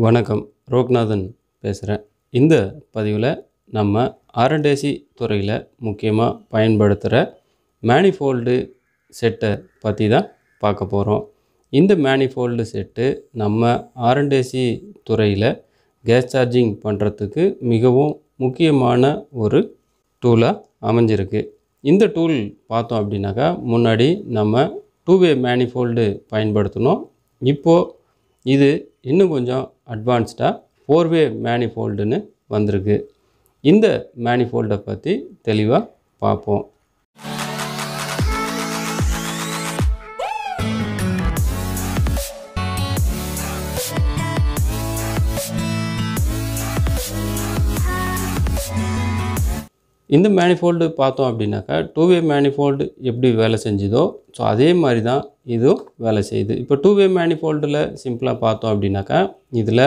வணக்கம், ரோக்நாதன் பேசுகிறேன். இந்த பதிவில் நம்ம R&AC துறையில் முக்கியமாக பயன்படுத்துகிற மேனிஃபோல்டு செட்டை பற்றி தான் பார்க்க போகிறோம். இந்த மேனிஃபோல்டு செட்டு நம்ம R&AC துறையில் கேஸ் சார்ஜிங் பண்ணுறதுக்கு மிகவும் முக்கியமான ஒரு டூலாக அமைஞ்சிருக்கு. இந்த டூல் பார்த்தோம் அப்படின்னாக்கா, முன்னாடி நம்ம 2-வே மேனிஃபோல்டு பயன்படுத்தினோம். இப்போது இது இன்னும் கொஞ்சம் அட்வான்ஸ்டாக 4-வே மேனிஃபோல்டுன்னு வந்திருக்கு. இந்த மேனிஃபோல்டை பற்றி தெளிவாக பார்ப்போம். இந்த மேனிஃபோல்டு பார்த்தோம் அப்படின்னாக்கா, 2-வே மேனிஃபோல்டு எப்படி வேலை செஞ்சுதோ ஸோ அதே மாதிரி தான் இதுவும் வேலை செய்யுது. இப்போ 2-வே மேனிஃபோல்டில் சிம்பிளாக பார்த்தோம் அப்படின்னாக்கா, இதில்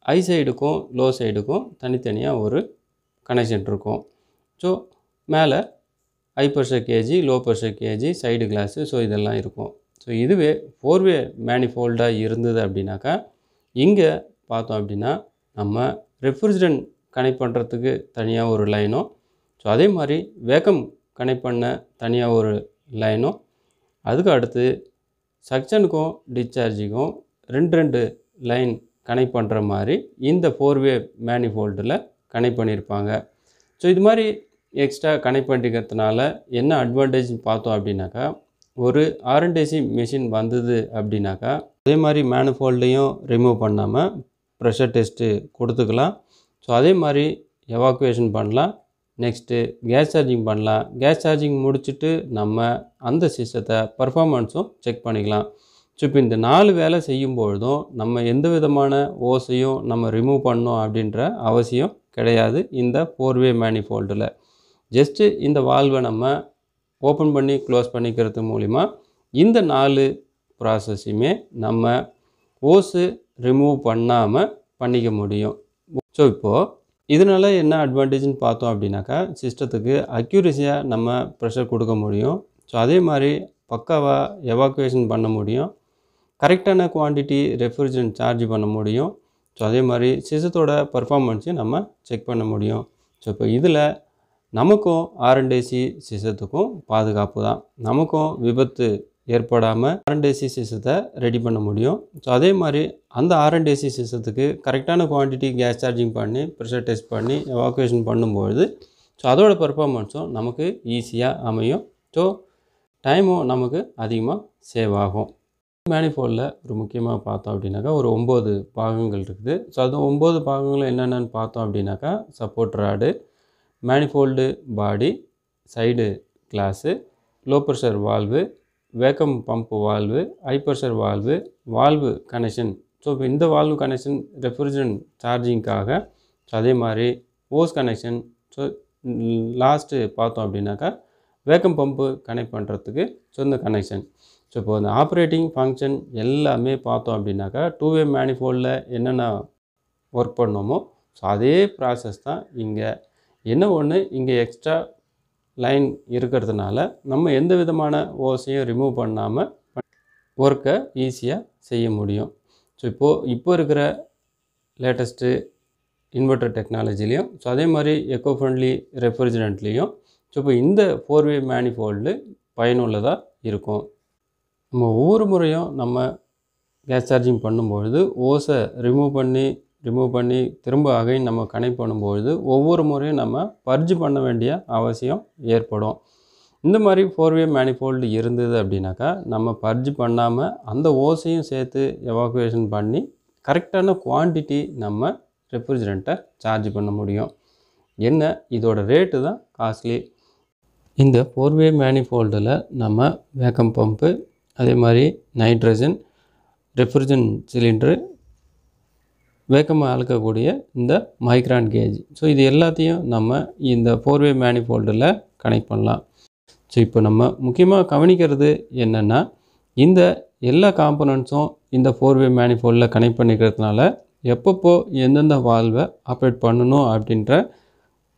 ஹை சைடுக்கும் லோ சைடுக்கும் தனித்தனியாக ஒரு கனெக்ஷன் இருக்கும். ஸோ மேலே high pressure KG, low pressure KG, side class, so இதெல்லாம் இருக்கும். ஸோ இதுவே 4-வே மேனிஃபோல்டாக இருந்தது அப்படின்னாக்கா, இங்கே பார்த்தோம் அப்படின்னா நம்ம ரெஃப்ரிஜரண்ட் கனெக்ட் பண்ணுறதுக்கு தனியாக ஒரு லைனும், ஸோ அதே மாதிரி வேக்கம் கனெக்ட் பண்ண தனியாக ஒரு லைனும், அதுக்கு அடுத்து சக்ஷனுக்கும் டிஸ்சார்ஜுக்கும் ரெண்டு லைன் கனெக்ட் பண்ணுற மாதிரி இந்த 4-வே மேனிஃபோல்டில் கனெக்ட் பண்ணியிருப்பாங்க. ஸோ இது மாதிரி எக்ஸ்ட்ரா கனெக்ட் பண்ணிக்கிறதுனால என்ன அட்வான்டேஜ் பார்த்தோம் அப்படின்னாக்கா, ஒரு R&AC மிஷின் வந்தது அப்படின்னாக்கா, அதே மாதிரி மேனிஃபோல்டையும் ரிமூவ் பண்ணாமல் ப்ரெஷர் டெஸ்ட்டு கொடுத்துக்கலாம். ஸோ அதே மாதிரி எவாக்குவேஷன் பண்ணலாம். நெக்ஸ்ட்டு கேஸ் சார்ஜிங் பண்ணலாம். கேஸ் சார்ஜிங் முடிச்சுட்டு நம்ம அந்த சிஸ்டத்தை பர்ஃபார்மன்ஸும் செக் பண்ணிக்கலாம். ஸோ இப்போ இந்த 4 வேலை செய்யும்பொழுதும் நம்ம எந்த விதமான ஓஸையும் நம்ம ரிமூவ் பண்ணோம் அப்படின்ற அவசியம் கிடையாது. இந்த 4-வே மேனிஃபோல்டில் ஜஸ்ட்டு இந்த வால்வை நம்ம ஓப்பன் பண்ணி க்ளோஸ் பண்ணிக்கிறது மூலிமா இந்த 4 ப்ராசஸையுமே நம்ம ஓஸு ரிமூவ் பண்ணாமல் பண்ணிக்க முடியும். ஸோ இப்போது இதனால் என்ன அட்வான்டேஜ்னு பார்த்தோம் அப்படின்னாக்கா, சிஸ்டத்துக்கு அக்யூரஸியாக நம்ம ப்ரெஷர் கொடுக்க முடியும். ஸோ அதே மாதிரி பக்காவாக எவாக்குவேஷன் பண்ண முடியும். கரெக்டான குவான்டிட்டி ரெஃப்ரிஜரண்ட் சார்ஜ் பண்ண முடியும். ஸோ அதே மாதிரி சிஸ்டத்தோட பர்ஃபார்மன்ஸையும் நம்ம செக் பண்ண முடியும். ஸோ இப்போ இதில் நமக்கும் R&AC சிஸ்டத்துக்கும் பாதுகாப்பு தான். நமக்கும் விபத்து ஏற்படாமல் R&AC சிஸ்டத்தை ரெடி பண்ண முடியும். ஸோ அதே மாதிரி அந்த R&AC சிஸ்டத்துக்கு கரெக்டான குவான்டிட்டி கேஸ் சார்ஜிங் பண்ணி ப்ரெஷர் டெஸ்ட் பண்ணி எவாக்குவேஷன் பண்ணும்பொழுது ஸோ அதோட பர்ஃபார்மன்ஸும் நமக்கு ஈஸியாக அமையும். ஸோ டைமும் நமக்கு அதிகமாக சேவ் ஆகும். மேனிஃபோல்டில் ஒரு முக்கியமாக பார்த்தோம் அப்படின்னாக்கா, ஒரு 9 பாகங்கள் இருக்குது. ஸோ அது 9 பாகங்களும் என்னென்னு பார்த்தோம் அப்படின்னாக்கா, support rod, manifold body, side glass, low pressure valve, vacuum pump valve, high pressure valve, valve connection. So இப்போ இந்த வால்வு கனெக்ஷன் ரெஃப்ரிஜரண்ட் சார்ஜிங்காக. ஸோ அதே மாதிரி ஓஸ் கனெக்ஷன். ஸோ லாஸ்ட்டு பார்த்தோம் அப்படின்னாக்கா, வேக்கம் பம்பு கனெக்ட் பண்ணுறதுக்கு ஸோ இந்த கனெக்ஷன். ஸோ இப்போ அந்த ஆப்ரேட்டிங் ஃபங்க்ஷன் எல்லாமே பார்த்தோம் அப்படின்னாக்கா, 2-வே மேனிஃபோல்டில் என்னென்ன ஒர்க் பண்ணோமோ ஸோ அதே ப்ராசஸ் தான் இங்கே. என்ன ஒன்று, இங்கே எக்ஸ்ட்ரா லைன் இருக்கிறதுனால நம்ம எந்த விதமான ஓஸையும் ரிமூவ் பண்ணாமல் ஒர்க்கை ஈஸியாக செய்ய முடியும். ஸோ இப்போ இருக்கிற லேட்டஸ்ட்டு இன்வெர்ட்டர் டெக்னாலஜிலையும், ஸோ அதே மாதிரி எக்கோ ஃப்ரெண்ட்லி ரெஃப்ரிஜரண்ட்லேயும் ஸோ இப்போ இந்த 4-வே மேனிஃபோல்டு பயனுள்ளதாக இருக்கும். நம்ம ஒவ்வொரு முறையும் நம்ம கேஸ் சார்ஜிங் பண்ணும்பொழுது ஓஸை ரிமூவ் பண்ணி திரும்ப அகைன் நம்ம கனெக்ட் பண்ணும்பொழுது ஒவ்வொரு முறையும் நம்ம பர்ஜ் பண்ண வேண்டிய அவசியம் ஏற்படும். இந்த மாதிரி 4-வே மேனிஃபோல்டு இருந்தது அப்படின்னாக்கா, நம்ம பர்ஜ் பண்ணாமல் அந்த ஓஸையும் சேர்த்து எவாக்குவேஷன் பண்ணி கரெக்டான குவான்டிட்டி நம்ம ரெஃப்ரிஜரண்ட்டை சார்ஜ் பண்ண முடியும். என்ன இதோட ரேட்டு தான் காஸ்ட்லி. இந்த 4-வே மேனிஃபோல்டில் நம்ம வேக்கம் பம்பு, அதே மாதிரி நைட்ரஜன், ரெஃப்ரிஜரண்ட் சிலிண்டரு, வேக்கமாக அளக்கக்கூடிய இந்த மைக்ரான் கேஜ், ஸோ இது எல்லாத்தையும் நம்ம இந்த 4-வே மேனிஃபோல்டில் கனெக்ட் பண்ணலாம். ஸோ இப்போ நம்ம முக்கியமாக கவனிக்கிறது என்னென்னா, இந்த எல்லா காம்பனண்ட்ஸும் இந்த 4-வே மேனிஃபோல்டில் கனெக்ட் பண்ணிக்கிறதுனால எப்பப்போ எந்தெந்த வால்வை ஆப்ரேட் பண்ணணும் அப்படின்ற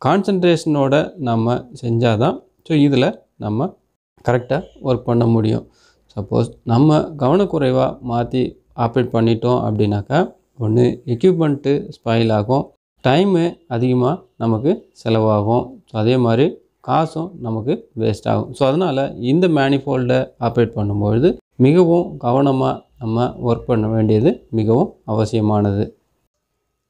கான்சன்ட்ரேஷனோட நம்ம செஞ்சால் தான் ஸோ இதில் நம்ம கரெக்டாக ஒர்க் பண்ண முடியும். சப்போஸ் நம்ம கவனக்குறைவாக மாற்றி ஆப்ரேட் பண்ணிட்டோம் அப்படின்னாக்கா ஒன்று எக்யூப்மெண்ட்டு ஸ்பாயில் ஆகும், டைமு அதிகமாக நமக்கு செலவாகும், ஸோ அதே மாதிரி காசும் நமக்கு வேஸ்ட் ஆகும். ஸோ அதனால் இந்த மேனிஃபோல்டை ஆப்ரேட் பண்ணும்பொழுது மிகவும் கவனமாக நம்ம ஒர்க் பண்ண வேண்டியது மிகவும் அவசியமானது.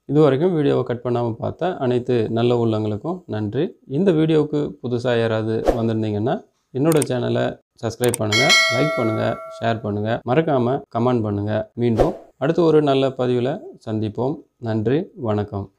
இதுவரைக்கும் வீடியோவை கட் பண்ணாமல் பார்த்த அனைத்து நல்ல உள்ளங்களுக்கும் நன்றி. இந்த வீடியோவுக்கு புதுசாக யாராவது வந்திருந்தீங்கன்னா என்னோடய சேனலை சப்ஸ்கிரைப் பண்ணுங்கள், லைக் பண்ணுங்கள், ஷேர் பண்ணுங்கள், மறக்காமல் கமெண்ட் பண்ணுங்கள். மீண்டும் அடுத்து ஒரு நல்ல பதிவில் சந்திப்போம். நன்றி, வணக்கம்.